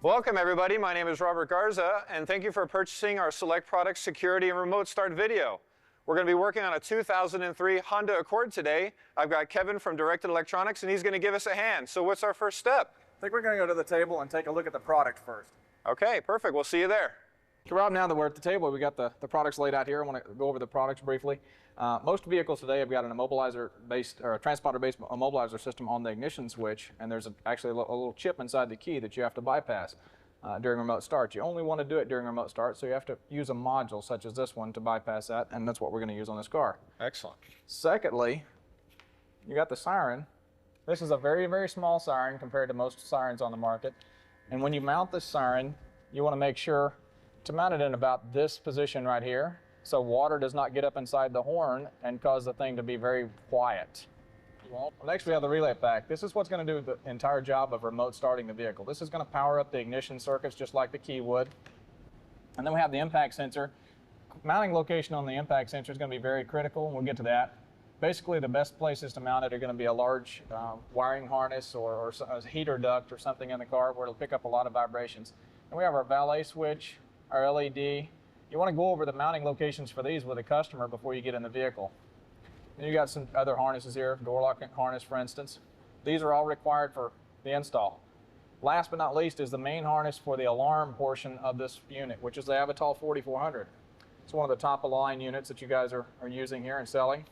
Welcome everybody, my name is Robert Garza and thank you for purchasing our Select Products Security and Remote Start video. We're going to be working on a 2003 Honda Accord today. I've got Kevin from Directed Electronics and he's going to give us a hand. So what's our first step? I think we're going to go to the table and take a look at the product first. Okay, perfect. We'll see you there. So Rob, now that we're at the table, we got the products laid out here. I want to go over the products briefly. Most vehicles today have got an immobilizer-based or a transponder-based immobilizer system on the ignition switch, and there's actually a little chip inside the key that you have to bypass during remote start. You only want to do it during remote start, so you have to use a module such as this one to bypass that, and that's what we're going to use on this car. Excellent. Secondly, you got the siren. This is a very, very small siren compared to most sirens on the market, and when you mount this siren, you want to make sure to mount it in about this position right here, so water does not get up inside the horn and cause the thing to be very quiet. Well, next we have the relay pack. This is what's going to do the entire job of remote starting the vehicle. This is going to power up the ignition circuits just like the key would. And then we have the impact sensor. Mounting location on the impact sensor is going to be very critical, and we'll get to that. Basically, the best places to mount it are going to be a large wiring harness or a heater duct or something in the car where it'll pick up a lot of vibrations. And we have our valet switch, our LED. You want to go over the mounting locations for these with a customer before you get in the vehicle. And you got some other harnesses here, door locking harness for instance. These are all required for the install. Last but not least is the main harness for the alarm portion of this unit, which is the Avital 4400. It's one of the top of the line units that you guys are using here and selling.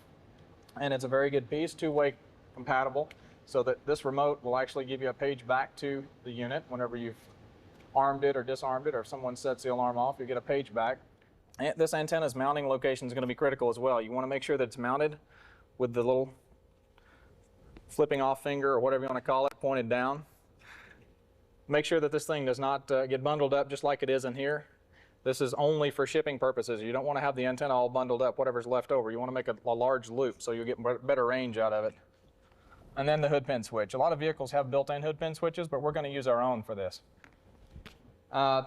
And it's a very good piece, two-way compatible, so that this remote will actually give you a page back to the unit whenever you've armed it or disarmed it, or if someone sets the alarm off, you get a page back. And this antenna's mounting location is going to be critical as well. You want to make sure that it's mounted with the little flipping off finger or whatever you want to call it pointed down. Make sure that this thing does not get bundled up just like it is in here. This is only for shipping purposes. You don't want to have the antenna all bundled up, whatever's left over. You want to make a large loop so you'll get better range out of it. And then the hood pin switch. A lot of vehicles have built-in hood pin switches, but we're going to use our own for this.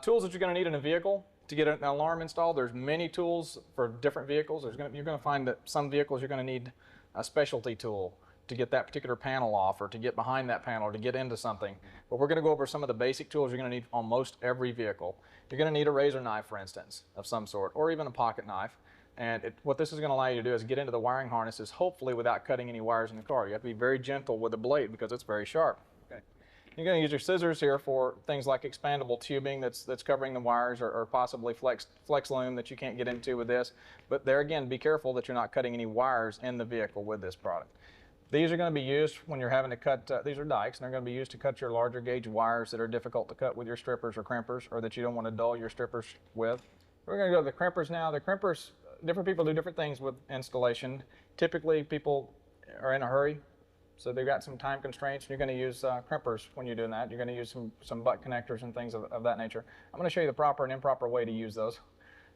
Tools that you're going to need in a vehicle to get an alarm installed. There's many tools for different vehicles. You're going to find that some vehicles you're going to need a specialty tool to get that particular panel off or to get behind that panel or to get into something. But we're going to go over some of the basic tools you're going to need on most every vehicle. You're going to need a razor knife, for instance, of some sort, or even a pocket knife. And what this is going to allow you to do is get into the wiring harnesses, hopefully without cutting any wires in the car. You have to be very gentle with the blade because it's very sharp. You're going to use your scissors here for things like expandable tubing that's covering the wires, or possibly flex loom that you can't get into with this. But there again, be careful that you're not cutting any wires in the vehicle with this product. These are going to be used when you're having to cut, these are dikes, and they're going to be used to cut your larger gauge wires that are difficult to cut with your strippers or crimpers, or that you don't want to dull your strippers with. We're going to go to the crimpers now. The crimpers, different people do different things with installation. Typically people are in a hurry, so they've got some time constraints, and you're going to use crimpers when you're doing that. You're going to use some butt connectors and things of that nature. I'm going to show you the proper and improper way to use those.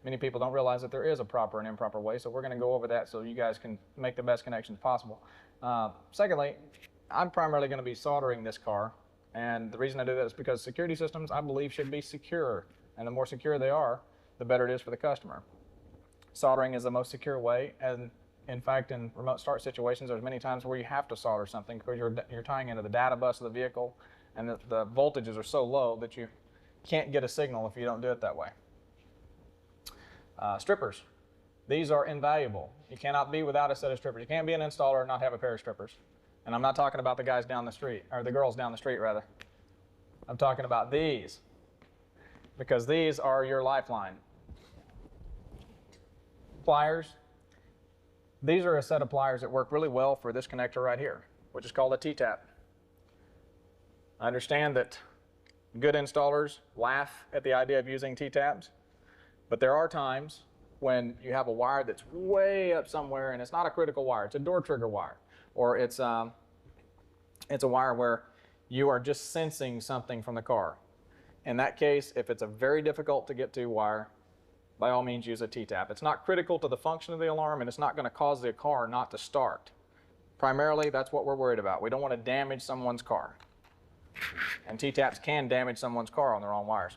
Many people don't realize that there is a proper and improper way, so we're going to go over that so you guys can make the best connections possible. Secondly, I'm primarily going to be soldering this car, and the reason I do that is because security systems, I believe, should be secure, and the more secure they are, the better it is for the customer. Soldering is the most secure way, and in fact, in remote start situations, there's many times where you have to solder something because you're tying into the data bus of the vehicle, and the voltages are so low that you can't get a signal if you don't do it that way. Strippers. These are invaluable. You cannot be without a set of strippers. You can't be an installer and not have a pair of strippers. And I'm not talking about the guys down the street, or the girls down the street rather. I'm talking about these, because these are your lifeline. Pliers. These are a set of pliers that work really well for this connector right here, which is called a T-tap. I understand that good installers laugh at the idea of using T-taps, but there are times when you have a wire that's way up somewhere and it's not a critical wire, it's a door trigger wire, or it's a wire where you are just sensing something from the car. In that case, if it's a very difficult to get to wire, by all means use a T-tap. It's not critical to the function of the alarm, and it's not going to cause the car not to start. Primarily, that's what we're worried about. We don't want to damage someone's car. And T-taps can damage someone's car on the wrong wires.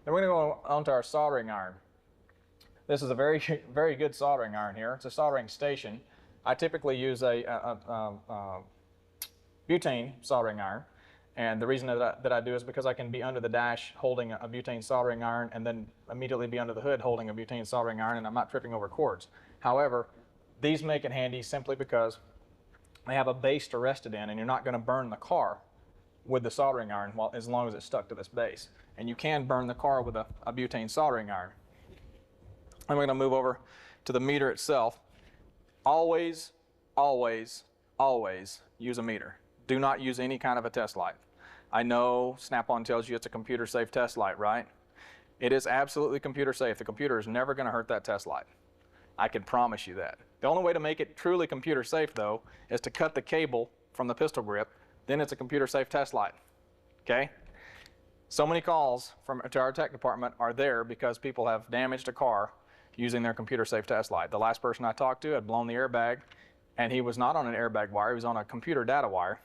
Then we're going to go on to our soldering iron. This is a very, very good soldering iron here. It's a soldering station. I typically use a butane soldering iron, And the reason that I do is because I can be under the dash holding a butane soldering iron and then immediately be under the hood holding a butane soldering iron, and I'm not tripping over cords. However, these make it handy simply because they have a base to rest it in, and you're not going to burn the car with the soldering iron as long as it's stuck to this base. And you can burn the car with a butane soldering iron. And we're going to move over to the meter itself. Always, always, always use a meter. Do not use any kind of a test light. I know Snap-on tells you it's a computer-safe test light, right? It is absolutely computer safe. The computer is never going to hurt that test light. I can promise you that. The only way to make it truly computer safe, though, is to cut the cable from the pistol grip. Then it's a computer safe test light. Okay? So many calls to our tech department are there because people have damaged a car using their computer safe test light. The last person I talked to had blown the airbag, and he was not on an airbag wire. He was on a computer data wire.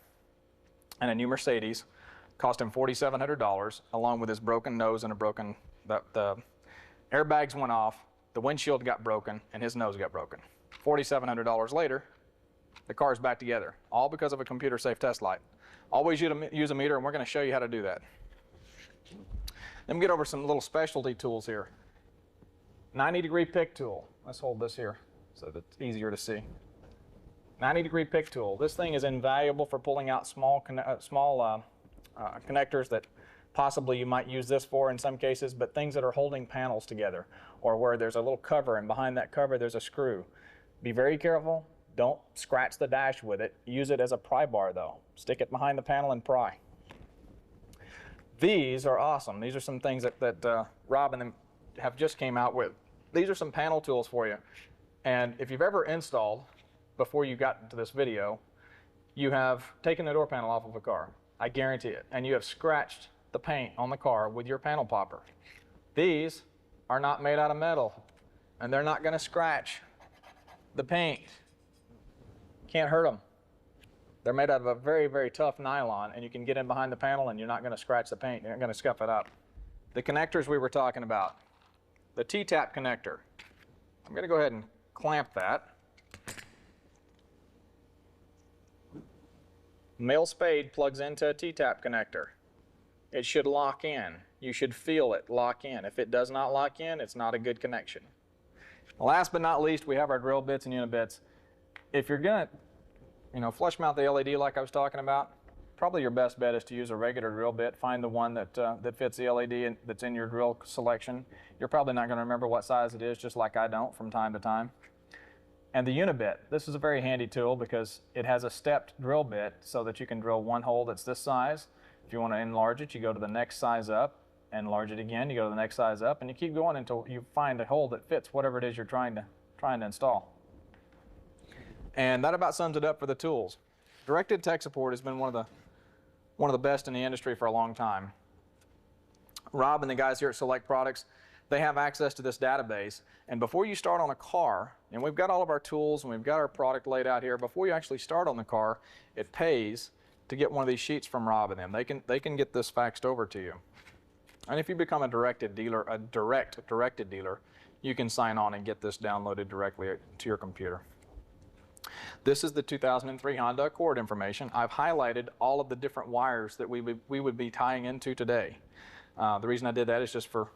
And a new Mercedes cost him $4,700, along with his broken nose and a broken, the airbags went off, the windshield got broken, and his nose got broken. $4,700 later, the car's back together, all because of a computer safe test light. Always use a meter, and we're going to show you how to do that. Let me get over some little specialty tools here. 90-degree pick tool. Let's hold this here so that it's easier to see. 90-degree pick tool. This thing is invaluable for pulling out small connectors that possibly you might use this for in some cases, but things that are holding panels together, or where there's a little cover and behind that cover there's a screw. Be very careful. Don't scratch the dash with it. Use it as a pry bar though. Stick it behind the panel and pry. These are awesome. These are some things that Rob and them have just came out with. These are some panel tools for you. And if you've ever installed, before you got into this video, you have taken the door panel off of a car. I guarantee it. And you have scratched the paint on the car with your panel popper. These are not made out of metal, and they're not going to scratch the paint. Can't hurt them. They're made out of a very, very tough nylon, and you can get in behind the panel and you're not going to scratch the paint. You're not going to scuff it up. The connectors we were talking about. The T-tap connector. I'm going to go ahead and clamp that. Male spade plugs into a T-tap connector. It should lock in. You should feel it lock in. If it does not lock in, it's not a good connection. Last but not least, we have our drill bits and unit bits. If you're going to flush mount the LED like I was talking about, probably your best bet is to use a regular drill bit. Find the one that fits the LED that's in your drill selection. You're probably not going to remember what size it is, just like I don't from time to time. And the unit bit. This is a very handy tool because it has a stepped drill bit so that you can drill one hole that's this size. If you want to enlarge it, you go to the next size up, enlarge it again, you go to the next size up, and you keep going until you find a hole that fits whatever it is you're trying to install. And that about sums it up for the tools. Directed tech support has been one of the best in the industry for a long time. Rob and the guys here at Select Products, they have access to this database, and before you start on a car, and we've got all of our tools and we've got our product laid out here, before you actually start on the car, it pays to get one of these sheets from Rob and them. They can get this faxed over to you. And if you become a directed dealer, directed dealer, you can sign on and get this downloaded directly to your computer. This is the 2003 Honda Accord information. I've highlighted all of the different wires that we would be tying into today. The reason I did that is just for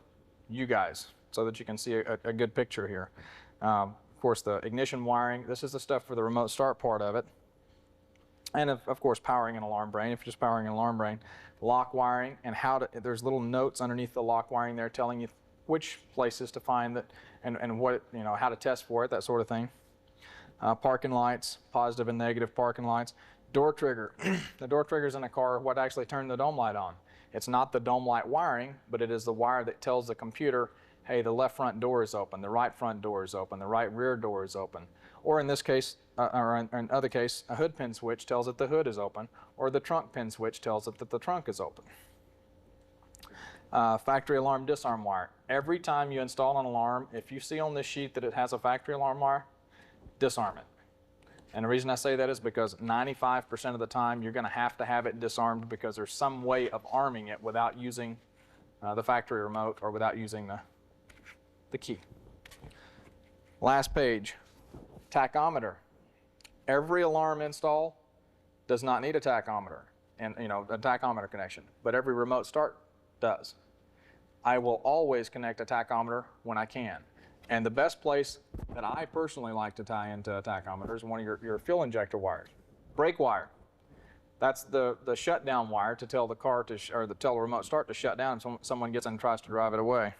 you guys, so that you can see a good picture here. Of course, the ignition wiring. This is the stuff for the remote start part of it. And of course, powering an alarm brain, if you're just powering an alarm brain. Lock wiring, and there's little notes underneath the lock wiring there telling you which places to find that and what, how to test for it, that sort of thing. Parking lights, positive and negative parking lights. Door trigger. The door triggers in a car, what actually turned the dome light on. It's not the dome light wiring, but it is the wire that tells the computer, hey, the left front door is open, the right front door is open, the right rear door is open. Or in this case, or in other case, a hood pin switch tells it the hood is open, or the trunk pin switch tells it that the trunk is open. Factory alarm disarm wire. Every time you install an alarm, if you see on this sheet that it has a factory alarm wire, disarm it. And the reason I say that is because 95% of the time you're going to have it disarmed because there's some way of arming it without using the factory remote or without using the key. Last page, tachometer. Every alarm install does not need a tachometer. and a tachometer connection, but every remote start does. I will always connect a tachometer when I can. And the best place that I personally like to tie into a tachometer is one of your fuel injector wires. Brake wire. That's the shutdown wire to tell the car to, tell the remote start to shut down if someone gets in and tries to drive it away.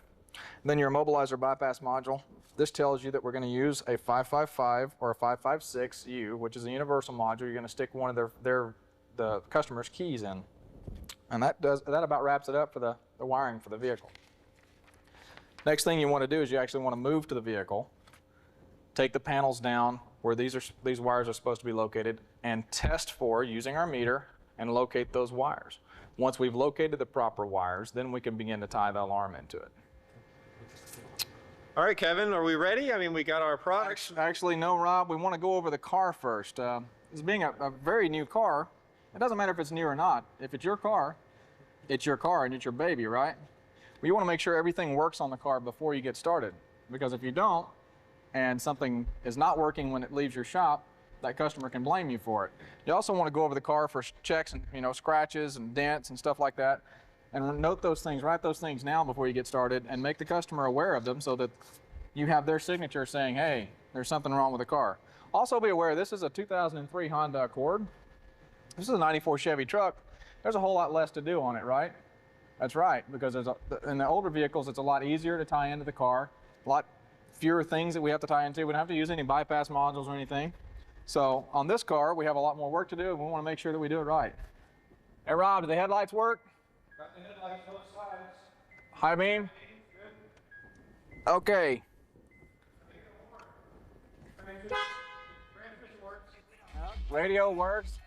And then your immobilizer bypass module. This tells you that we're going to use a 555 or a 556U, which is a universal module. You're going to stick one of the customer's keys in. And that about wraps it up for the wiring for the vehicle. Next thing you want to do is you actually want to move to the vehicle, take the panels down where these wires are supposed to be located, and test for, using our meter, and locate those wires. Once we've located the proper wires, then we can begin to tie the alarm into it. All right, Kevin, are we ready? I mean, we got our products. Actually, no, Rob. We want to go over the car first. This being a very new car, it doesn't matter if it's new or not. If it's your car and it's your baby, right? Well, you want to make sure everything works on the car before you get started. Because if you don't, and something is not working when it leaves your shop, that customer can blame you for it. You also want to go over the car for checks and scratches and dents and stuff like that. And note those things, write those things down before you get started, and make the customer aware of them so that you have their signature saying, hey, there's something wrong with the car. Also be aware, this is a 2003 Honda Accord. This is a 94 Chevy truck. There's a whole lot less to do on it, right? That's right, because in the older vehicles, it's a lot easier to tie into the car, a lot fewer things that we have to tie into. We don't have to use any bypass modules or anything. So on this car, we have a lot more work to do, and we want to make sure that we do it right. Hey, Rob, do the headlights work? Got the headlights both sides. High beam? Good. Okay. Transmission works. Radio works.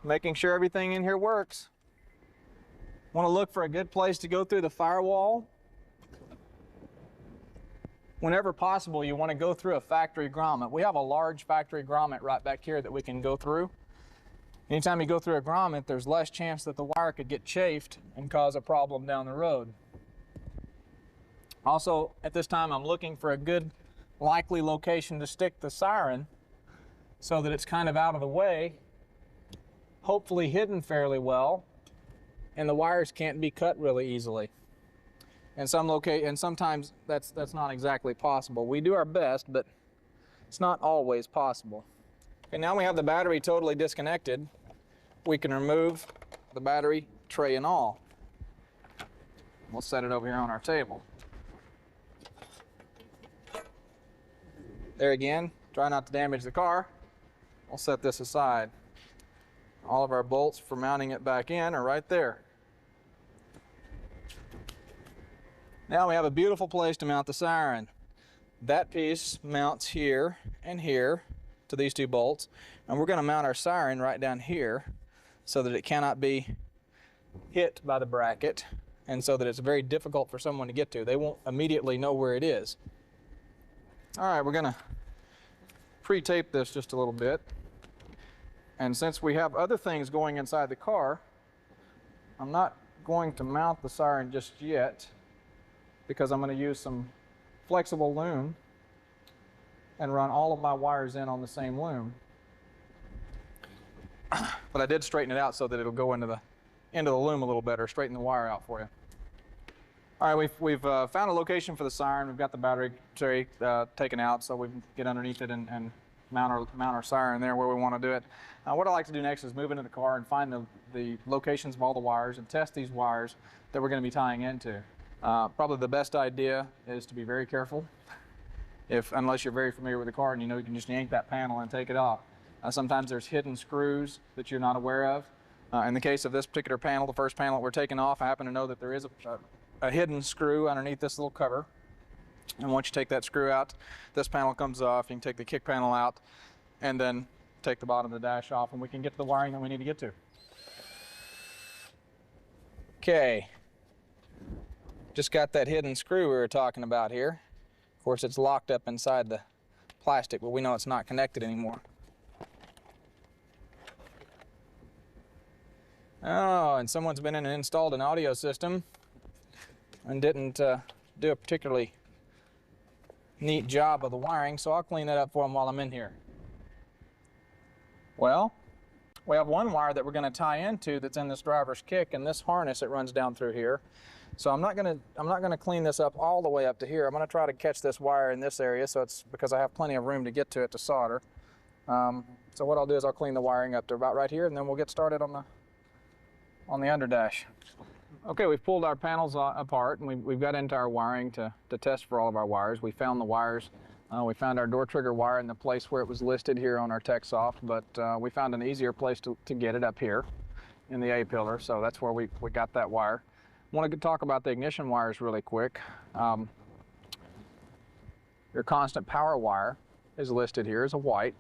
Making sure everything in here works. Want to look for a good place to go through the firewall. Whenever possible, you want to go through a factory grommet. We have a large factory grommet right back here that we can go through. Anytime you go through a grommet, there's less chance that the wire could get chafed and cause a problem down the road. Also, at this time, I'm looking for a good, likely location to stick the siren so that it's kind of out of the way, hopefully hidden fairly well, and the wires can't be cut really easily. And sometimes that's not exactly possible. We do our best, but it's not always possible. Okay, now we have the battery totally disconnected. We can remove the battery, tray and all. We'll set it over here on our table. There again, try not to damage the car. We'll set this aside. All of our bolts for mounting it back in are right there. Now we have a beautiful place to mount the siren. That piece mounts here and here to these two bolts, and we're going to mount our siren right down here so that it cannot be hit by the bracket, and so that it's very difficult for someone to get to. They won't immediately know where it is. All right, we're going to pre-tape this just a little bit. And since we have other things going inside the car, I'm not going to mount the siren just yet because I'm going to use some flexible loom and run all of my wires in on the same loom. But I did straighten it out so that it'll go into the loom a little better, straighten the wire out for you. All right, we've found a location for the siren. We've got the battery tray taken out, so we can get underneath it and mount our siren there where we want to do it. What I like to do next is move into the car and find the locations of all the wires and test these wires that we're going to be tying into. Probably the best idea is to be very careful, unless you're very familiar with the car and you know you can just yank that panel and take it off. Sometimes there's hidden screws that you're not aware of. In the case of this particular panel, the first panel that we're taking off, I happen to know that there is a hidden screw underneath this little cover. And once you take that screw out, this panel comes off. You can take the kick panel out and then take the bottom of the dash off, and we can get to the wiring that we need to get to. Okay. Just got that hidden screw we were talking about here. Of course, it's locked up inside the plastic, but we know it's not connected anymore. Oh, and someone's been in and installed an audio system and didn't do a particularly neat job of the wiring, so I'll clean that up for them while I'm in here. Well, We have one wire that we're going to tie into that's in this driver's kick and this harness that runs down through here. So I'm not going to clean this up all the way up to here. I'm going to try to catch this wire in this area, so it's because I have plenty of room to get to it to solder. So what I'll do is I'll clean the wiring up to about right here, and then we'll get started on the underdash. Okay, we've pulled our panels apart, and we've got into our wiring to test for all of our wires. We found the wires. We found our door trigger wire in the place where it was listed here on our TechSoft, but we found an easier place to get it up here in the A pillar, so that's where we got that wire. I want to talk about the ignition wires really quick. Your constant power wire is listed here as a white.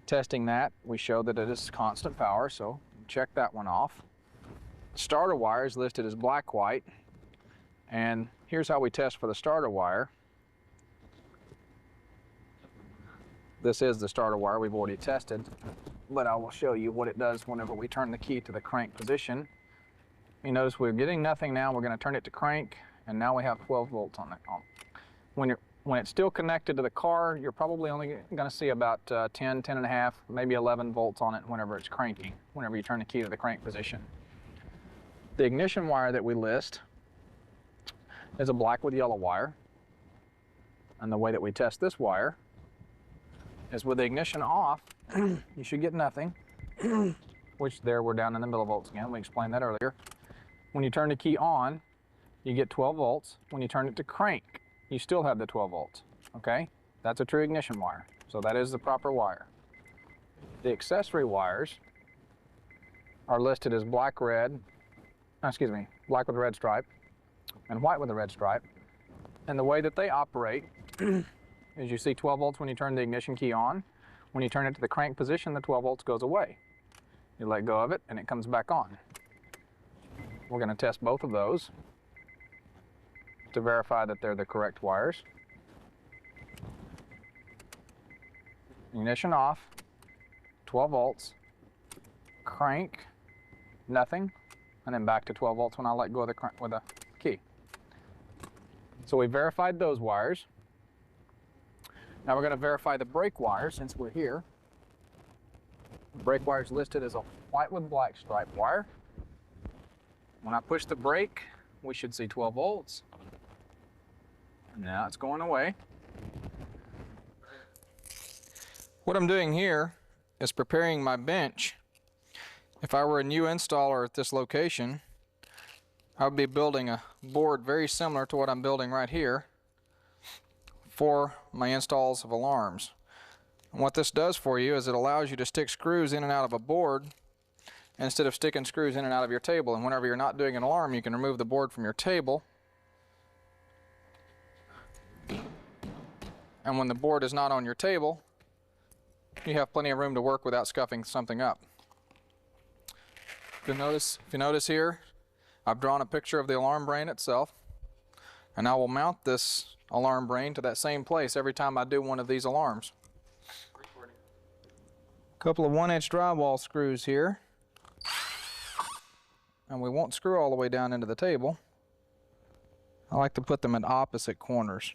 Testing that, we show that it is constant power, so check that one off. Starter wire is listed as black-white, and here's how we test for the starter wire. This is the starter wire we've already tested, but I will show you what it does whenever we turn the key to the crank position. You notice we're getting nothing now. We're going to turn it to crank, and now we have 12 volts on it. When it's still connected to the car, you're probably only going to see about 10, 10.5, maybe 11 volts on it whenever it's cranking, whenever you turn the key to the crank position. The ignition wire that we list is a black with yellow wire, and the way that we test this wire is with the ignition off, you should get nothing, which there we're down in the millivolts again. We explained that earlier. When you turn the key on, you get 12 volts. When you turn it to crank, you still have the 12 volts, okay? That's a true ignition wire, so that is the proper wire. The accessory wires are listed as black with a red stripe and white with a red stripe. And the way that they operate is you see 12 volts when you turn the ignition key on. When you turn it to the crank position, the 12 volts goes away. You let go of it and it comes back on. We're going to test both of those to verify that they're the correct wires. Ignition off, 12 volts, crank, nothing, and then back to 12 volts when I let go of the crank with the key. So we verified those wires. Now we're going to verify the brake wire since we're here. The brake wire is listed as a white with black stripe wire. When I push the brake, we should see 12 volts. Now it's going away. What I'm doing here is preparing my bench. If I were a new installer at this location, I would be building a board very similar to what I'm building right here for my installs of alarms. And what this does for you is it allows you to stick screws in and out of a board instead of sticking screws in and out of your table. And whenever you're not doing an alarm, you can remove the board from your table. And when the board is not on your table, you have plenty of room to work without scuffing something up. If you notice here, I've drawn a picture of the alarm brain itself, and I will mount this alarm brain to that same place every time I do one of these alarms. A couple of 1-inch drywall screws here, and we won't screw all the way down into the table. I like to put them at opposite corners.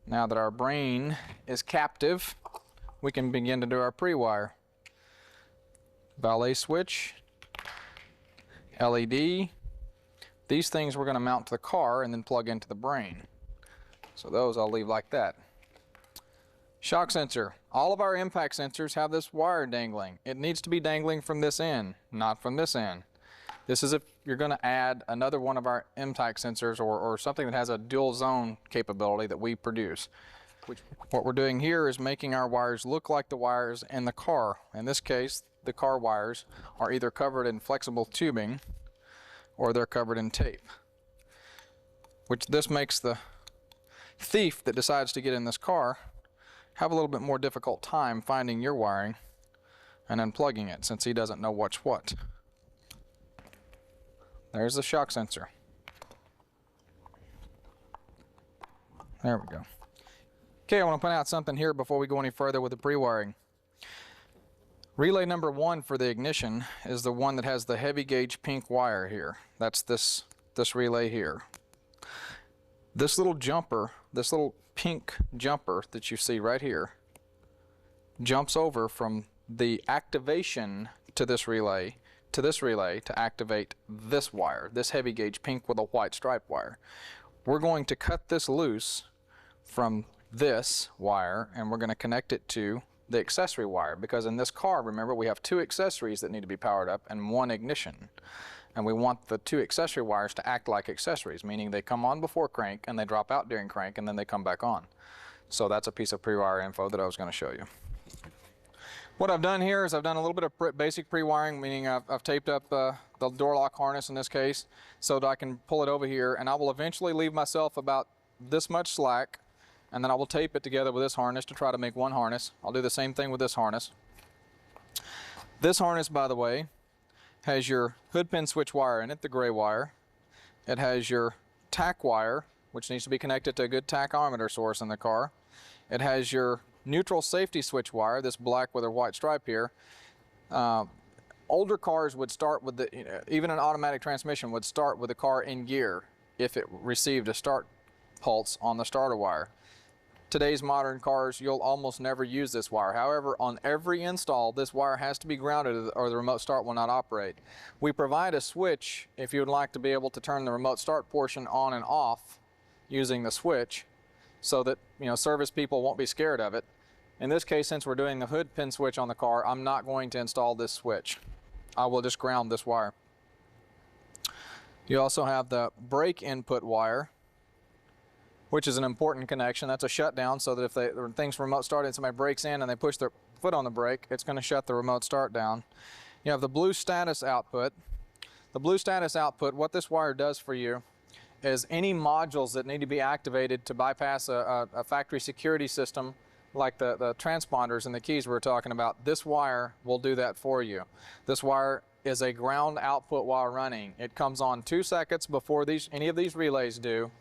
Now that our brain is captive, we can begin to do our pre-wire. Valet switch, LED. These things we're going to mount to the car and then plug into the brain. So those I'll leave like that. Shock sensor. All of our impact sensors have this wire dangling. It needs to be dangling from this end, not from this end. This is if you're going to add another one of our impact sensors or something that has a dual zone capability that we produce. What we're doing here is making our wires look like the wires in the car. In this case, the car wires are either covered in flexible tubing or they're covered in tape. This makes the thief that decides to get in this car have a little bit more difficult time finding your wiring and unplugging it since he doesn't know what's what. There's the shock sensor. There we go. Okay, I want to point out something here before we go any further with the pre-wiring. Relay number 1 for the ignition is the one that has the heavy gauge pink wire here. That's this relay here. This little jumper, this little pink jumper that you see right here jumps over from the activation to this relay to activate this wire, this heavy gauge pink with a white stripe wire. We're going to cut this loose from this wire and we're going to connect it to the accessory wire, because in this car, remember, we have 2 accessories that need to be powered up and 1 ignition. And we want the 2 accessory wires to act like accessories, meaning they come on before crank and they drop out during crank and then they come back on. So that's a piece of pre-wire info that I was going to show you. What I've done here is I've done a little bit of basic pre-wiring, meaning I've taped up the door lock harness in this case so that I can pull it over here, and I will eventually leave myself about this much slack, and then I will tape it together with this harness to try to make 1 harness. I'll do the same thing with this harness. This harness, by the way, has your hood pin switch wire in it, the gray wire. It has your tack wire, which needs to be connected to a good tachometer source in the car. It has your neutral safety switch wire, this black with a white stripe here. Older cars would start with even an automatic transmission would start with the car in gear if it received a start pulse on the starter wire. Today's modern cars, you'll almost never use this wire. However, on every install, this wire has to be grounded or the remote start will not operate. We provide a switch if you would like to be able to turn the remote start portion on and off using the switch so that, service people won't be scared of it. In this case, since we're doing the hood pin switch on the car, I'm not going to install this switch. I will just ground this wire. You also have the brake input wire, which is an important connection. That's a shutdown, so that if things remote start and somebody breaks in and they push their foot on the brake, it's going to shut the remote start down. You have the blue status output. The blue status output, what this wire does for you is any modules that need to be activated to bypass a factory security system, like the transponders and the keys we were talking about, this wire will do that for you. This wire is a ground output while running. It comes on 2 seconds before any of these relays do,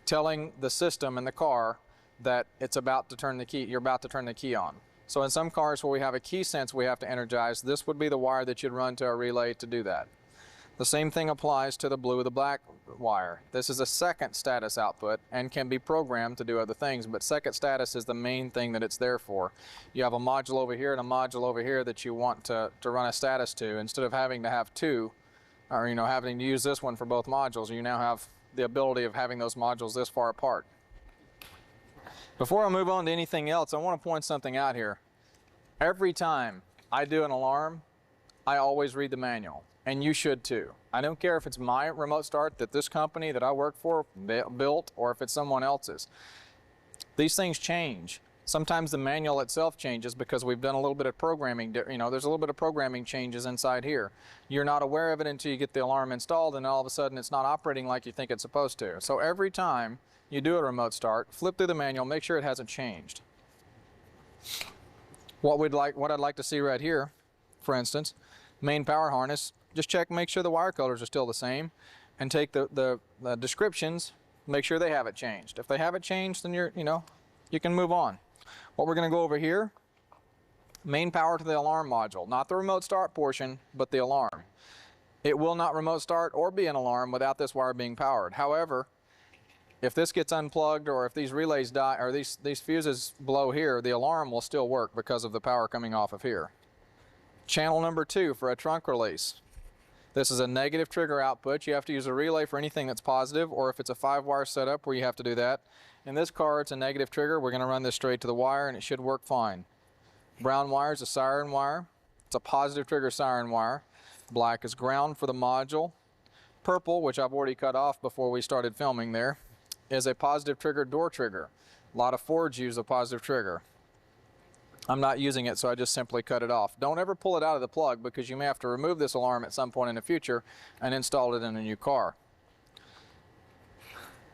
telling the system in the car that it's about to turn the key, you're about to turn the key on. So in some cars where we have a key sense we have to energize, this would be the wire that you'd run to a relay to do that. The same thing applies to the blue or the black wire. This is a second status output and can be programmed to do other things, but second status is the main thing that it's there for. You have a module over here and a module over here that you want to run a status to. Instead of having to have 2, or having to use this one for both modules, you now have the ability of having those modules this far apart. Before I move on to anything else, I want to point something out here. Every time I do an alarm, I always read the manual. And you should too. I don't care if it's my remote start that this company that I work for built or if it's someone else's. These things change. Sometimes the manual itself changes because we've done a little bit of programming. There's a little bit of programming changes inside here. You're not aware of it until you get the alarm installed, and all of a sudden it's not operating like you think it's supposed to. So every time you do a remote start, flip through the manual, make sure it hasn't changed. What I'd like to see right here, for instance, main power harness. Just check, make sure the wire colors are still the same, and take the descriptions, make sure they haven't changed. If they haven't changed, then you can move on. What we're going to go over here, main power to the alarm module, not the remote start portion, but the alarm. It will not remote start or be an alarm without this wire being powered. However, if this gets unplugged or if these relays die or these fuses blow here, the alarm will still work because of the power coming off of here. Channel number 2 for a trunk release. This is a negative trigger output. You have to use a relay for anything that's positive, or if it's a 5-wire setup where you have to do that. In this car, it's a negative trigger. We're going to run this straight to the wire and it should work fine. Brown wire is a siren wire. It's a positive trigger siren wire. Black is ground for the module. Purple, which I've already cut off before we started filming there, is a positive trigger door trigger. A lot of Fords use a positive trigger. I'm not using it, so I just simply cut it off. Don't ever pull it out of the plug because you may have to remove this alarm at some point in the future and install it in a new car.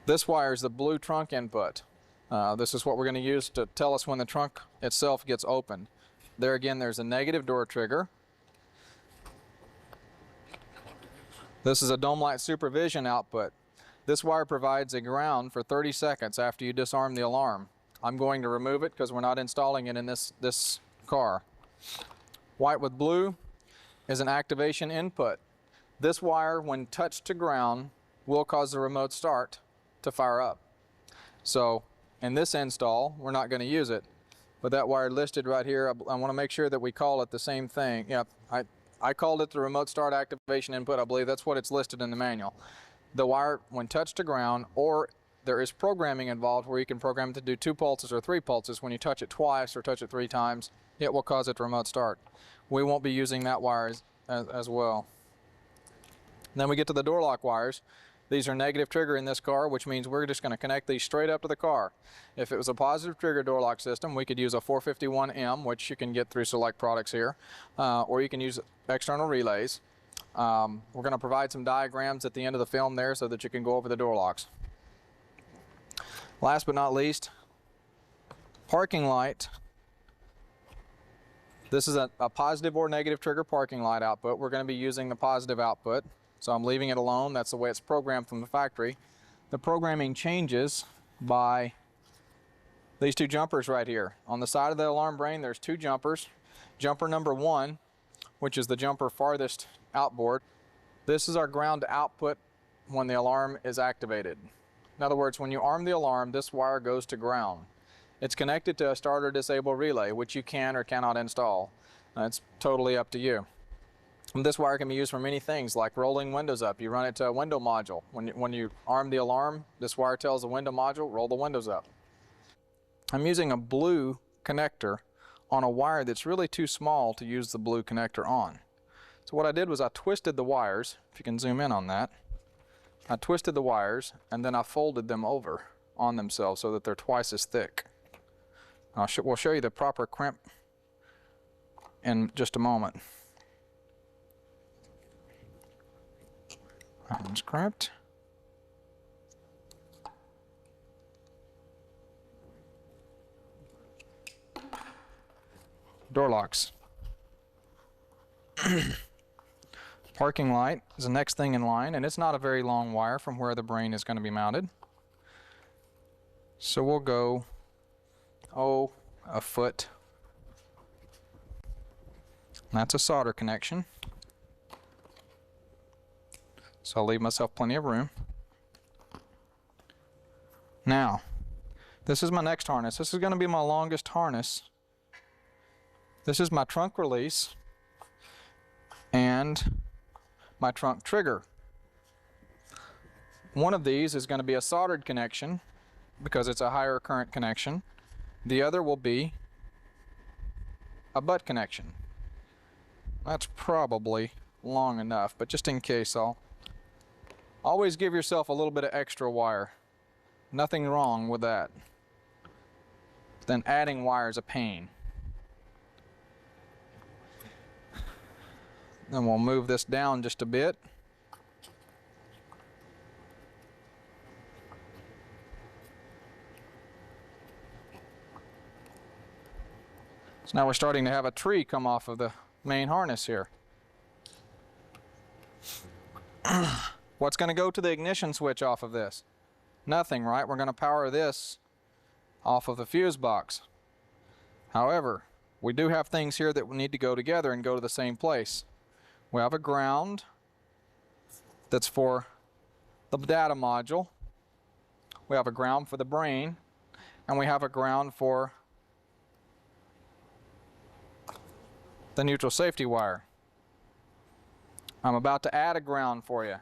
This wire is the blue trunk input. This is what we're going to use to tell us when the trunk itself gets opened. There again, there's a negative door trigger. This is a dome light supervision output. This wire provides a ground for 30 seconds after you disarm the alarm. I'm going to remove it because we're not installing it in this car. White with blue is an activation input. This wire, when touched to ground, will cause the remote start to fire up. So in this install, we're not going to use it. But that wire listed right here, I want to make sure that we call it the same thing. Yep, I called it the remote start activation input. I believe that's what it's listed in the manual. The wire, when touched to ground, or there is programming involved where you can program it to do 2 pulses or 3 pulses. When you touch it twice or touch it 3 times, it will cause it to remote start. We won't be using that wire as well. Then we get to the door lock wires. These are negative trigger in this car, which means we're just going to connect these straight up to the car. If it was a positive trigger door lock system, we could use a 451M, which you can get through Select products here, or you can use external relays. We're going to provide some diagrams at the end of the film there so that you can go over the door locks. Last but not least, parking light. This is a positive or negative trigger parking light output. We're going to be using the positive output. So I'm leaving it alone. That's the way it's programmed from the factory. The programming changes by these 2 jumpers right here. On the side of the alarm brain, there's 2 jumpers. Jumper number 1, which is the jumper farthest outboard. This is our ground output when the alarm is activated. In other words, when you arm the alarm, this wire goes to ground. It's connected to a start or disable relay, which you can or cannot install. It's totally up to you. This wire can be used for many things, like rolling windows up. You run it to a window module. When you arm the alarm, this wire tells the window module, roll the windows up. I'm using a blue connector on a wire that's really too small to use the blue connector on. So what I did was I twisted the wires, if you can zoom in on that. I twisted the wires and then I folded them over on themselves so that they're twice as thick. We'll show you the proper crimp in just a moment. That one's crimped. Door locks. Parking light is the next thing in line, and it's not a very long wire from where the brain is going to be mounted. So we'll go, a foot. That's a solder connection. So I'll leave myself plenty of room. Now, this is my next harness. This is going to be my longest harness. This is my trunk release and my trunk trigger. One of these is going to be a soldered connection because it's a higher current connection. The other will be a butt connection. That's probably long enough, but just in case, I'll always give yourself a little bit of extra wire. Nothing wrong with that. Then adding wire is a pain. Then we'll move this down just a bit. So now we're starting to have a tree come off of the main harness here. What's going to go to the ignition switch off of this? Nothing, right? We're going to power this off of the fuse box. However, we do have things here that will need to go together and go to the same place. We have a ground that's for the data module. We have a ground for the brain, and we have a ground for the neutral safety wire. I'm about to add a ground for you.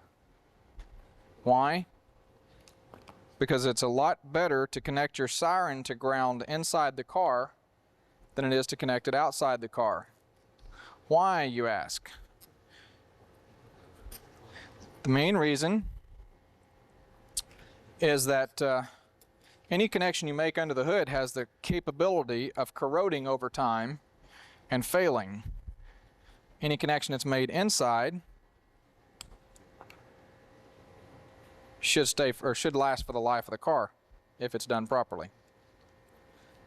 Why? Because it's a lot better to connect your siren to ground inside the car than it is to connect it outside the car. Why, you ask? The main reason is that any connection you make under the hood has the capability of corroding over time and failing. Any connection that's made inside should last for the life of the car if it's done properly.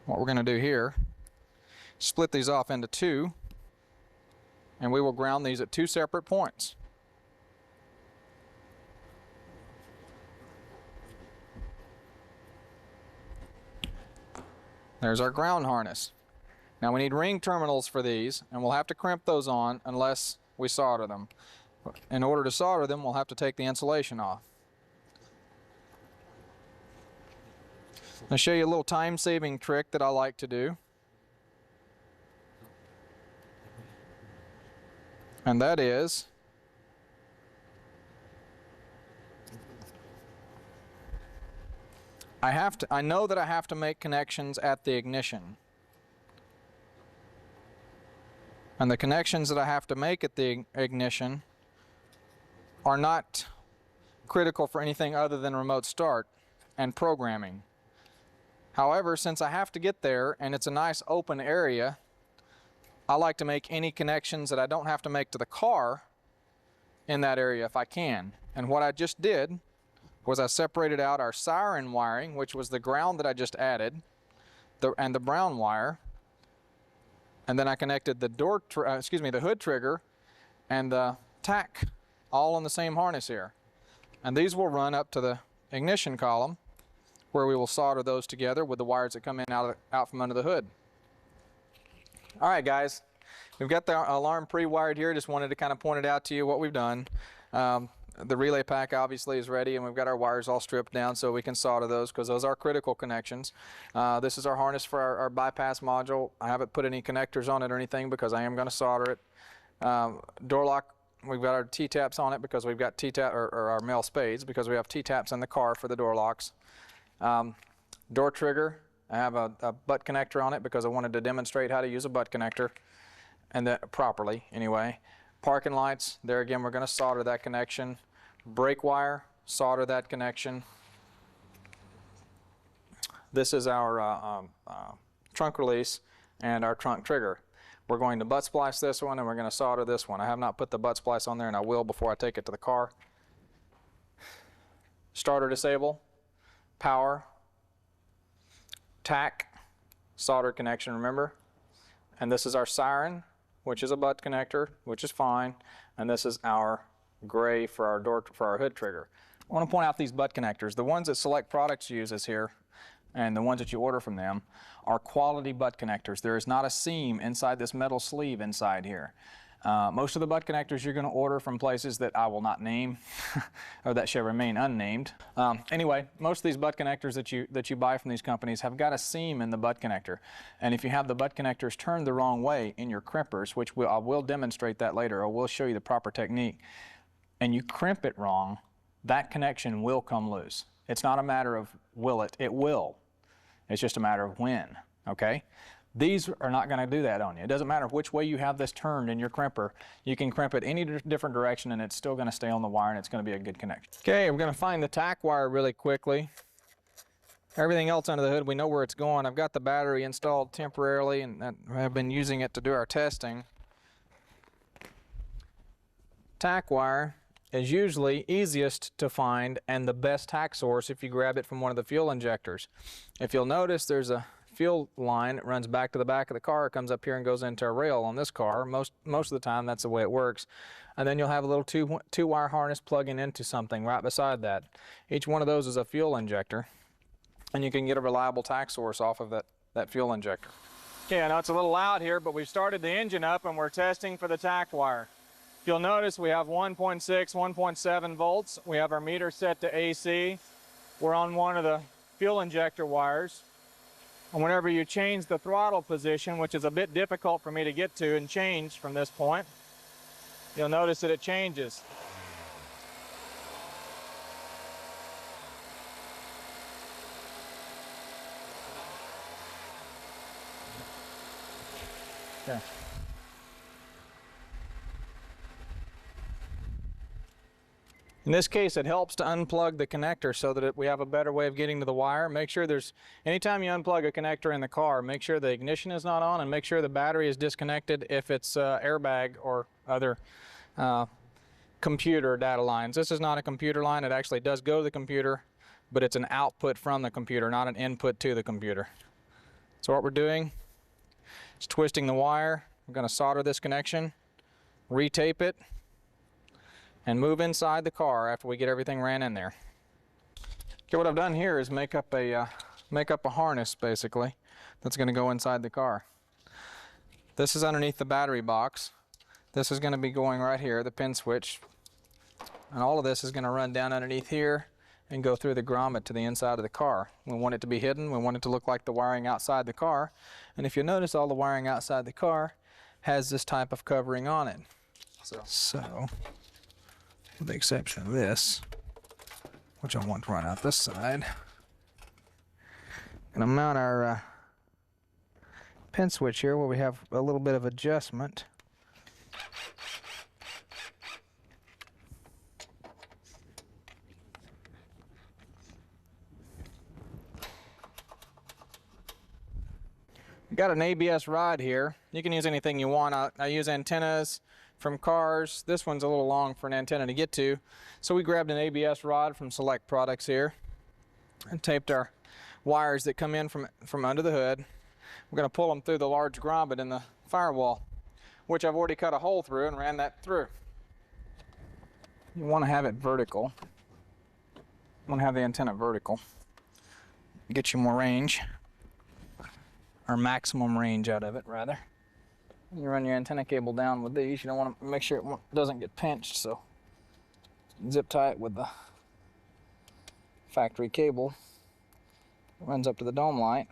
What we're going to do here, split these off into 2, and we will ground these at 2 separate points. There's our ground harness. Now we need ring terminals for these, and we'll have to crimp those on unless we solder them. In order to solder them, we'll have to take the insulation off. I'll show you a little time-saving trick that I like to do. And that is, I know that I have to make connections at the ignition. And the connections that I have to make at the ignition are not critical for anything other than remote start and programming. However, since I have to get there and it's a nice open area, I like to make any connections that I don't have to make to the car in that area if I can. And what I just did was I separated out our siren wiring, which was the ground that I just added, and the brown wire, and then I connected the the hood trigger and the tack all in the same harness here. And these will run up to the ignition column, where we will solder those together with the wires that come in out from under the hood. All right, guys, we've got the alarm pre-wired here. Just wanted to kind of point it out to you what we've done. The relay pack obviously is ready, and we've got our wires all stripped down so we can solder those because those are critical connections. This is our harness for our bypass module. I haven't put any connectors on it or anything because I am going to solder it. Door lock, we've got our T-taps on it because we've got T-tap or our male spades because we have T-taps in the car for the door locks. Door trigger, I have a butt connector on it because I wanted to demonstrate how to use a butt connector, and that properly anyway. Parking lights, there again we're going to solder that connection. Brake wire, solder that connection. This is our trunk release and our trunk trigger. We're going to butt splice this one and we're going to solder this one. I have not put the butt splice on there, and I will before I take it to the car. Starter disable, power, tack, solder connection, remember? And this is our siren, which is a butt connector, which is fine. And this is our gray for our hood trigger. I want to point out these butt connectors. The ones that Select Products uses here, and the ones that you order from them, are quality butt connectors. There is not a seam inside this metal sleeve inside here. Most of the butt connectors you're going to order from places that I will not name, or that shall remain unnamed. Anyway, most of these butt connectors that you buy from these companies have got a seam in the butt connector. And if you have the butt connectors turned the wrong way in your crimpers, which I will demonstrate that later, or we'll show you the proper technique, and you crimp it wrong, that connection will come loose. It's not a matter of will it, it will. It's just a matter of when, okay? These are not going to do that on you. It doesn't matter which way you have this turned in your crimper. You can crimp it any different direction and it's still going to stay on the wire, and it's going to be a good connection. Okay, we're going to find the tack wire really quickly. Everything else under the hood, we know where it's going. I've got the battery installed temporarily, and I've been using it to do our testing. Tack wire is usually easiest to find and the best tack source if you grab it from one of the fuel injectors. If you'll notice, there's a fuel line that runs back to the back of the car. It comes up here and goes into a rail on this car. Most of the time that's the way it works. And then you'll have a little two-wire harness plugging into something right beside that. Each one of those is a fuel injector, and you can get a reliable tack source off of that fuel injector. Okay, I know it's a little loud here, but we've started the engine up and we're testing for the tack wire. If you'll notice, we have 1.6, 1.7 volts. We have our meter set to AC. We're on one of the fuel injector wires. And whenever you change the throttle position, which is a bit difficult for me to get to and change from this point, you'll notice that it changes. Okay. In this case, it helps to unplug the connector so that we have a better way of getting to the wire. Make sure anytime you unplug a connector in the car, make sure the ignition is not on, and make sure the battery is disconnected if it's airbag or other computer data lines. This is not a computer line. It actually does go to the computer, but it's an output from the computer, not an input to the computer. So what we're doing is twisting the wire. I'm going to solder this connection, retape it, and move inside the car after we get everything ran in there. Okay, what I've done here is make up a harness basically that's going to go inside the car. This is underneath the battery box. This is going to be going right here, the pin switch, and all of this is going to run down underneath here and go through the grommet to the inside of the car. We want it to be hidden. We want it to look like the wiring outside the car. And if you notice, all the wiring outside the car has this type of covering on it. So with the exception of this, which I want to run out this side, I'm going to mount our pin switch here where we have a little bit of adjustment. We've got an ABS rod here. You can use anything you want. I use antennas from cars. This one's a little long for an antenna to get to. So we grabbed an ABS rod from Select Products here and taped our wires that come in from under the hood. We're going to pull them through the large grommet in the firewall, which I've already cut a hole through and ran that through. You want to have it vertical. You want to have the antenna vertical. Get you more range, or maximum range out of it, rather. When you run your antenna cable down with these, you don't want to make sure it doesn't get pinched, so zip tie it with the factory cable. It runs up to the dome light.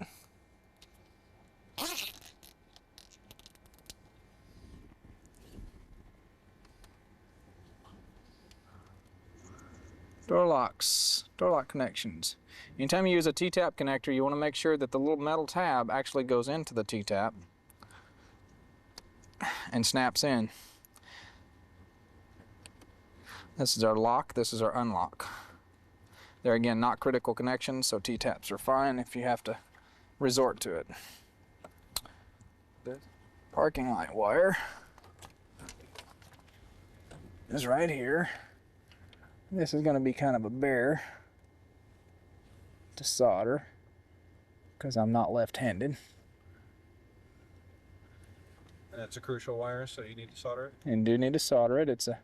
Door locks, door lock connections. Anytime you use a T-tap connector, you want to make sure that the little metal tab actually goes into the T-tap and snaps in. This is our lock, this is our unlock. They're again not critical connections, so T-taps are fine if you have to resort to it. The parking light wire is right here. This is going to be kind of a bear to solder because I'm not left-handed. And it's a crucial wire, so you need to solder it? And do need to solder it. It's a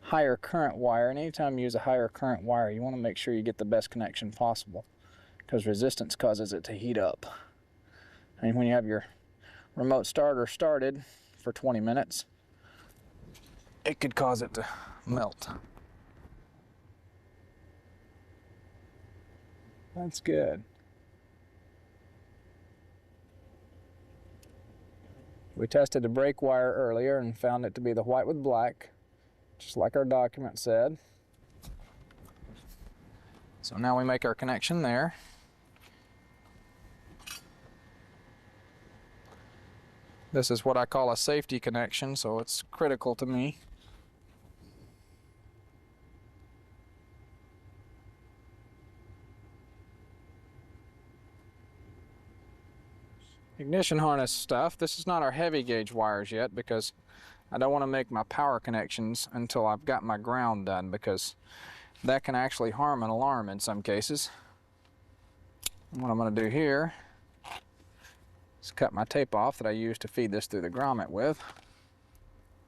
higher current wire, and anytime you use a higher current wire, you want to make sure you get the best connection possible because resistance causes it to heat up. And when you have your remote starter started for 20 minutes, it could cause it to melt. That's good. We tested the brake wire earlier and found it to be the white with black, just like our document said. So now we make our connection there. This is what I call a safety connection, so it's critical to me. Ignition harness stuff. This is not our heavy gauge wires yet because I don't want to make my power connections until I've got my ground done, because that can actually harm an alarm in some cases. And what I'm going to do here is cut my tape off that I used to feed this through the grommet with.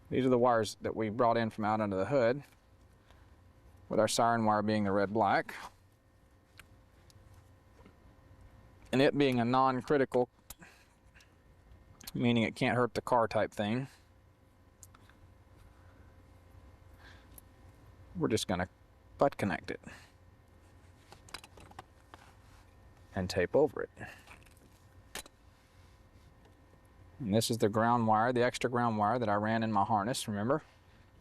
These are the wires that we brought in from out under the hood, with our siren wire being the red-black. And it being a non-critical, meaning it can't hurt the car type thing, we're just going to butt connect it and tape over it. And this is the ground wire, the extra ground wire that I ran in my harness, remember?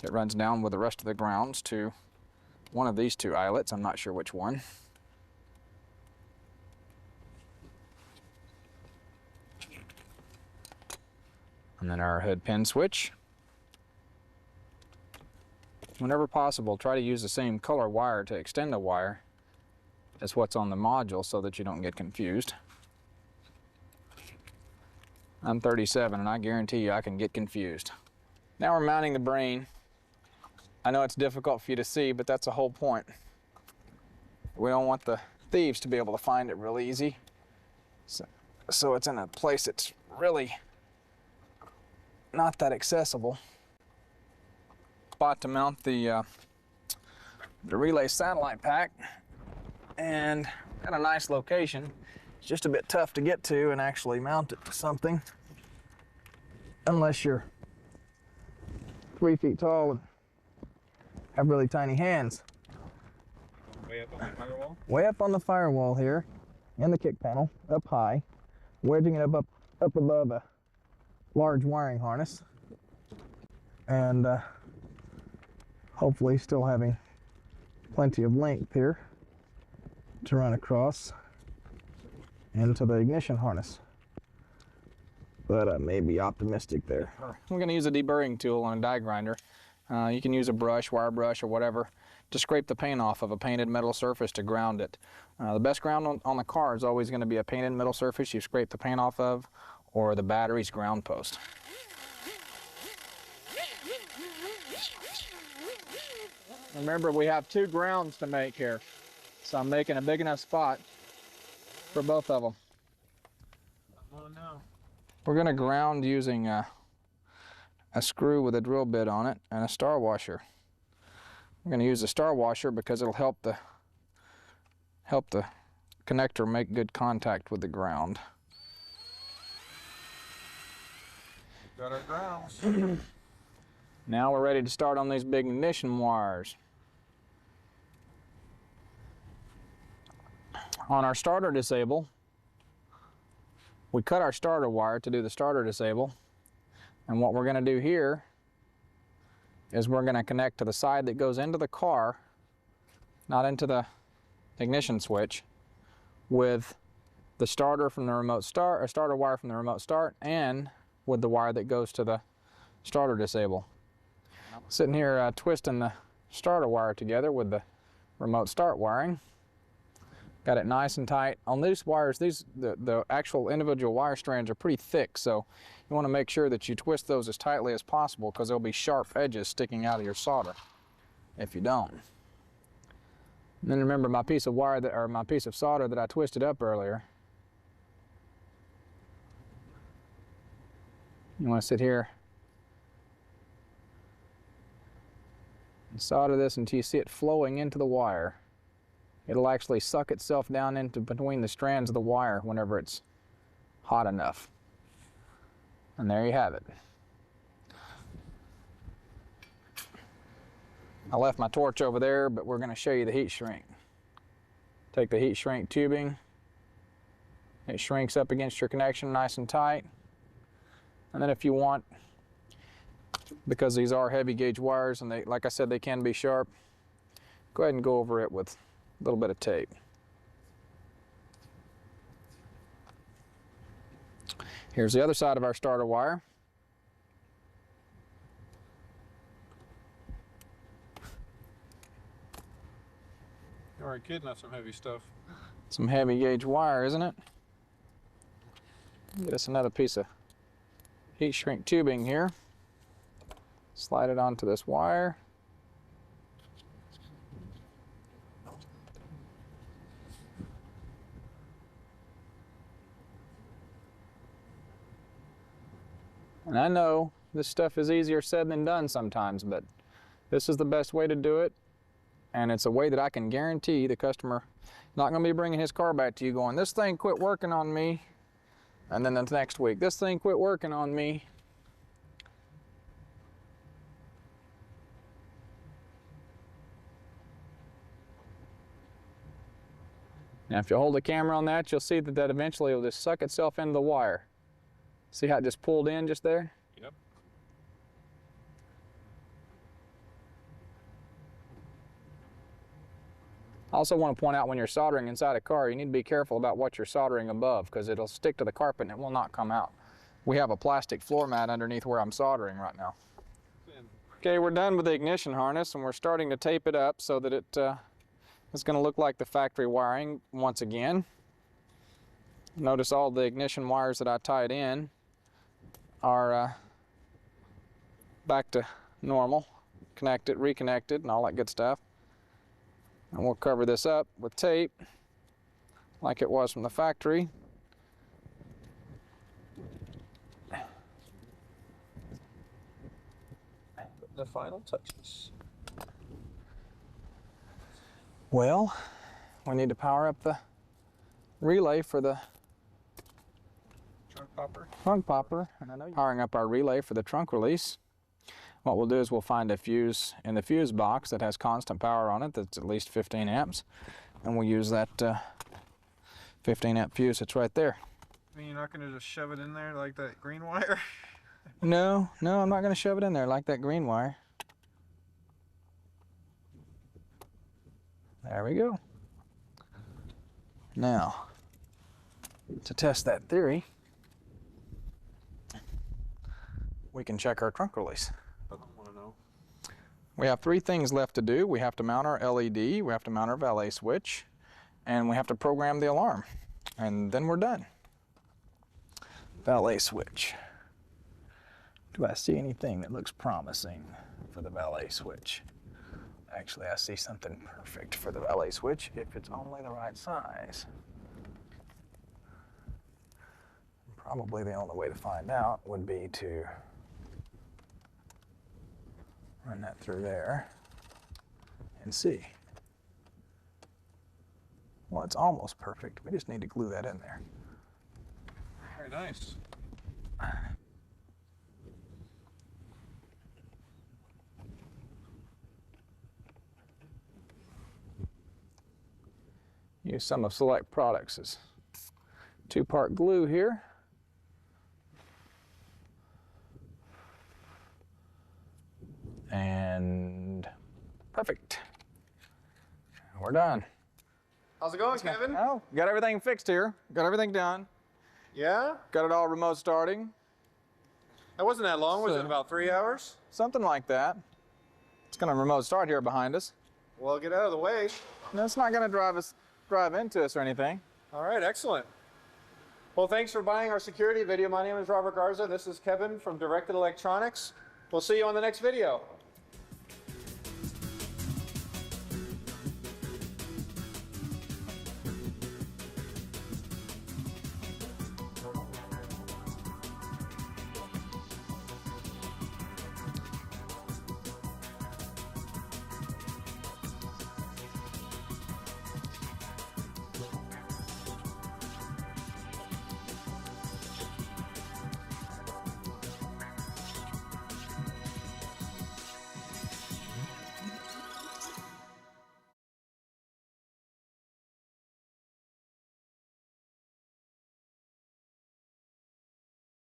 It runs down with the rest of the grounds to one of these two eyelets, I'm not sure which one. And then our hood pin switch. Whenever possible, try to use the same color wire to extend the wire as what's on the module so that you don't get confused. I'm 37 and I guarantee you I can get confused. Now we're mounting the brain. I know it's difficult for you to see, but that's the whole point. We don't want the thieves to be able to find it real easy. So it's in a place that's really not that accessible. Spot to mount the relay satellite pack, and got a nice location. It's just a bit tough to get to and actually mount it to something unless you're 3 feet tall and have really tiny hands. Way up on the firewall? Way up on the firewall here, in the kick panel, up high, wedging it up above a large wiring harness, and hopefully still having plenty of length here to run across into the ignition harness. But I may be optimistic there. We're going to use a deburring tool on a die grinder. You can use a brush, wire brush, or whatever to scrape the paint off of a painted metal surface to ground it. The best ground on the car is always going to be a painted metal surface you scrape the paint off of, or the battery's ground post. Remember, we have 2 grounds to make here, so I'm making a big enough spot for both of them. Oh no. We're going to ground using a screw with a drill bit on it and a star washer. We're going to use the star washer because it'll help the connector make good contact with the ground. Got our grounds. Now we're ready to start on these big ignition wires. On our starter disable, we cut our starter wire to do the starter disable, and what we're going to do here is we're going to connect to the side that goes into the car, not into the ignition switch, with the starter from the remote start, or starter wire from the remote start, and with the wire that goes to the starter disable. Sitting here twisting the starter wire together with the remote start wiring. Got it nice and tight. On these wires, the actual individual wire strands are pretty thick, so you want to make sure that you twist those as tightly as possible because there'll be sharp edges sticking out of your solder if you don't. And then remember my piece of wire or my piece of solder that I twisted up earlier. You want to sit here and solder this until you see it flowing into the wire. It'll actually suck itself down into between the strands of the wire whenever it's hot enough. And there you have it. I left my torch over there, but we're going to show you the heat shrink. Take the heat shrink tubing. It shrinks up against your connection nice and tight. And then if you want, because these are heavy gauge wires and they, like I said, they can be sharp, go ahead and go over it with a little bit of tape. Here's the other side of our starter wire. You are kidding, that's some heavy stuff. Some heavy gauge wire, isn't it? Get us another piece of heat shrink tubing here. Slide it onto this wire. And I know this stuff is easier said than done sometimes, but this is the best way to do it. And it's a way that I can guarantee the customer not going to be bringing his car back to you going, this thing quit working on me. And then the next week, this thing quit working on me. Now if you hold the camera on that, you'll see that eventually will just suck itself into the wire. See how it just pulled in just there? Yep. I also want to point out when you're soldering inside a car, you need to be careful about what you're soldering above because it'll stick to the carpet and it will not come out. We have a plastic floor mat underneath where I'm soldering right now. Okay, we're done with the ignition harness and we're starting to tape it up so that it's going to look like the factory wiring once again. Notice all the ignition wires that I tied in are back to normal, connected, reconnected, and all that good stuff. And we'll cover this up with tape like it was from the factory. The final touches. Well, we need to power up the relay for the Trunk popper. trunk popper, and I know you're powering up our relay for the trunk release. What we'll do is we'll find a fuse in the fuse box that has constant power on it that's at least 15 amps, and we'll use that 15 amp fuse that's right there. I mean, you're not going to just shove it in there like that green wire? No, I'm not going to shove it in there like that green wire. There we go. Now, to test that theory, we can check our trunk release. I don't want to know. We have 3 things left to do. We have to mount our LED, we have to mount our valet switch, and we have to program the alarm. And then we're done. Valet switch. Do I see anything that looks promising for the valet switch? Actually, I see something perfect for the valet switch if it's only the right size. Probably the only way to find out would be to run that through there and see. Well, it's almost perfect. We just need to glue that in there. Very nice. Use some of Select Products' 2-part glue here. And perfect. We're done. How's it going, Kevin? Oh, got everything fixed here. Got everything done. Yeah? Got it all remote starting. That wasn't that long. Was it about 3 hours? Something like that. It's going to remote start here behind us. Well, get out of the way. No, it's not going to drive into us or anything. All right, excellent. Well, thanks for buying our security video. My name is Robert Garza. This is Kevin from Directed Electronics. We'll see you on the next video.